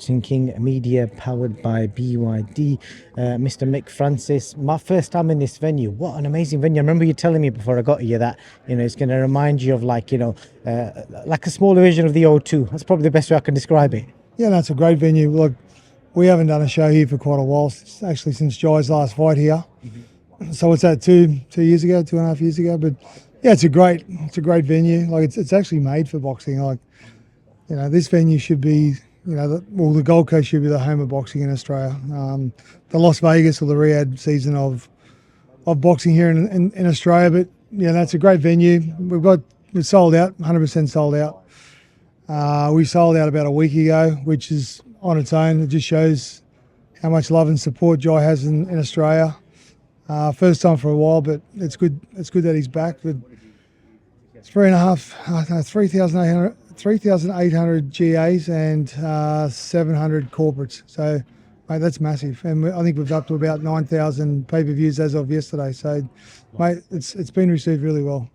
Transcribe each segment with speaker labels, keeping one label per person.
Speaker 1: Boxing King Media, powered by BYD. Mr. Mick Francis, my first time in this venue. What an amazing venue. I remember you telling me before I got here that, it's going to remind you of like a smaller version of the O2. That's probably the best way I can describe it.
Speaker 2: Yeah, that's a great venue. Look, we haven't done a show here for quite a while, actually since Jai's last fight here. So what's that, 2.5 years ago? But yeah, it's a great venue. Like it's actually made for boxing. Like, this venue should be, the Gold Coast should be the home of boxing in Australia. The Las Vegas or the Riyadh season of boxing here in Australia. But yeah, that's a great venue. We're sold out, 100% sold out. We sold out about a week ago, which is on its own. It just shows how much love and support Jai has in Australia. First time for a while, but it's good. It's good that he's back. But it's 3,800 GAs and 700 corporates. So, mate, that's massive. And I think we've up to about 9,000 pay-per-views as of yesterday. So, mate, it's been received really well.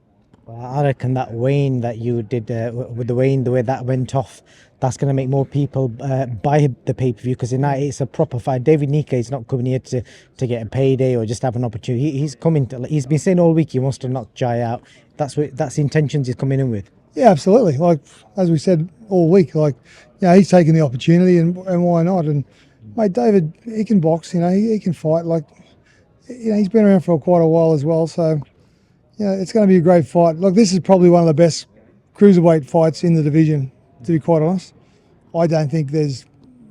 Speaker 1: Well, I reckon that weigh-in that you did with the weigh-in, the way that went off, that's going to make more people buy the pay-per-view, because tonight it's a proper fight. David NYIKA is not coming here to get a payday or just have an opportunity. He's coming. He's been saying all week he wants to knock Jai out. That's the intentions he's coming in with.
Speaker 2: Yeah, absolutely. Like, as we said all week, he's taking the opportunity, and why not? And mate, David, he can box. He can fight. Like, he's been around for quite a while as well. So, it's going to be a great fight. Look, this is probably one of the best cruiserweight fights in the division, to be quite honest. I don't think there's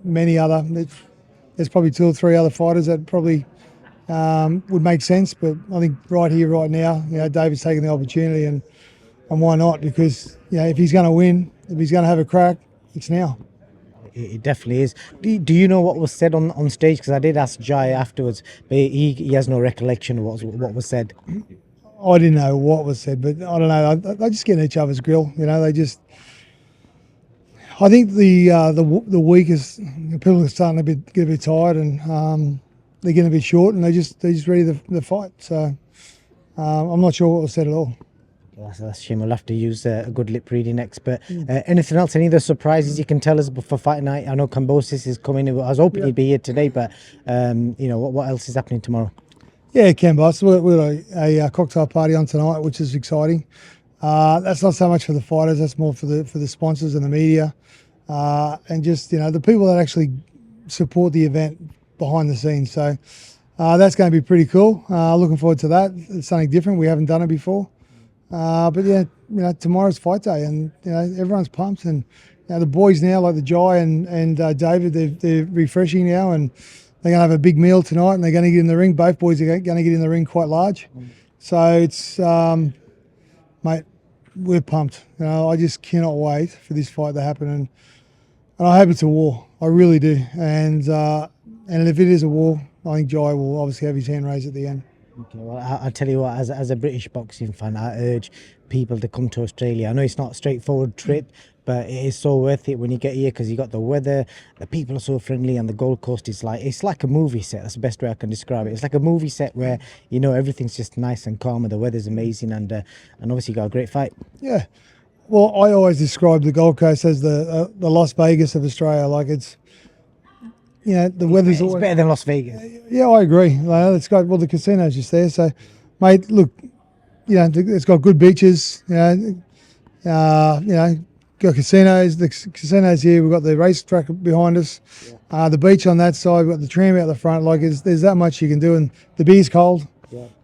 Speaker 2: many other. There's probably 2 or 3 other fighters that probably would make sense. But I think right here, right now, David's taking the opportunity, and why not? Because if he's going to win, if he's going to have a crack, it's now.
Speaker 1: It definitely is. Do you know what was said on stage? Because I did ask Jai afterwards, but he has no recollection of what was said.
Speaker 2: I didn't know what was said, but I don't know. They just get in each other's grill. They just. I think the week is, people are starting to get a bit tired, and they're getting a bit short, and they're just ready the fight. So I'm not sure what was said at all.
Speaker 1: That's a shame. We'll have to use a good lip reading expert. Anything else? Any other surprises you can tell us for fight night? I know Kambosis is coming. I was hoping he'd be here today, but what else is happening tomorrow?
Speaker 2: Yeah, Kambos. We've got a cocktail party on tonight, which is exciting. That's not so much for the fighters. That's more for the sponsors and the media, and just the people that actually support the event behind the scenes. So that's going to be pretty cool. Looking forward to that. It's something different. We haven't done it before. But yeah, tomorrow's fight day, and everyone's pumped, and the boys now, like the Jai and David, they're refreshing now, and they're going to have a big meal tonight, and they're going to get in the ring. Both boys are going to get in the ring quite large. So it's, mate, we're pumped. I just cannot wait for this fight to happen, and I hope it's a war. I really do. And if it is a war, I think Jai will obviously have his hand raised at the end.
Speaker 1: Okay, well, I'll tell you what, as a British boxing fan, I urge people to come to Australia. I know it's not a straightforward trip, but it is so worth it when you get here, because you got the weather, the people are so friendly, and the Gold Coast is it's like a movie set. That's the best way I can describe it. It's like a movie set where everything's just nice and calm, and the weather's amazing, and obviously you got a great fight.
Speaker 2: Yeah, well, I always describe the Gold Coast as the Las Vegas of Australia. Like, it's the weather's
Speaker 1: always better than Las Vegas.
Speaker 2: Yeah, I agree. It's got the casino's just there. So, mate, look, it's got good beaches. Got casinos. The casinos here. We've got the racetrack behind us. The beach on that side. We've got the tram out the front. Like, there's that much you can do, and the beer's cold.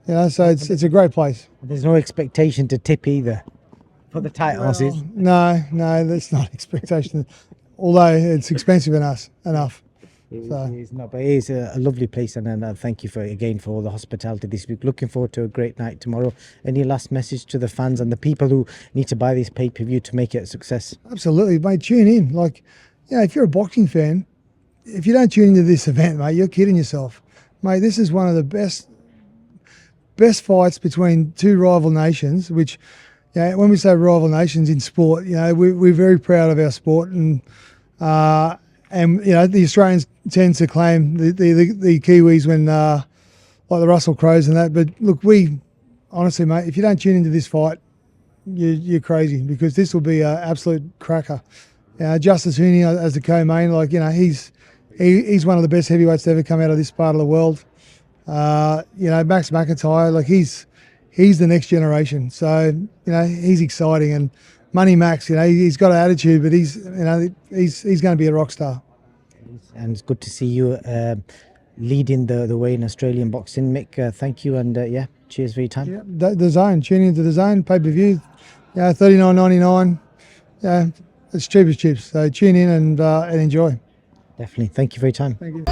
Speaker 2: Yeah. So it's a great place.
Speaker 1: There's no expectation to tip either for the tight horses.
Speaker 2: No, that's not expectation. Although it's expensive enough.
Speaker 1: It's not, but it is a lovely place, and thank you for all the hospitality this week. Looking forward to a great night tomorrow. Any last message to the fans and the people who need to buy this pay-per-view to make it a success? Absolutely,
Speaker 2: mate. Tune in. If you're a boxing fan, if you don't tune into this event, mate, you're kidding yourself, mate. This is one of the best fights between two rival nations. Which, when we say rival nations in sport, we're very proud of our sport, and the Australians tend to claim the Kiwis when like the Russell Crowes and that. But look, honestly, mate, if you don't tune into this fight, you're crazy, because this will be an absolute cracker. Justice Hooney as the co-main, like, you know, he's one of the best heavyweights to ever come out of this part of the world. You know, Max McIntyre, like he's the next generation. So, you know, he's exciting. And Money Max, you know, he's got an attitude, but he's going to be a rock star.
Speaker 1: And it's good to see you leading the way in Australian boxing, Mick. Thank you, and yeah, cheers for your time.
Speaker 2: Yeah, the Zone, tune into the Zone, pay-per-view, yeah, $39.99. Yeah, it's cheap as chips. So tune in and enjoy.
Speaker 1: Definitely. Thank you for your time.
Speaker 2: Thank you.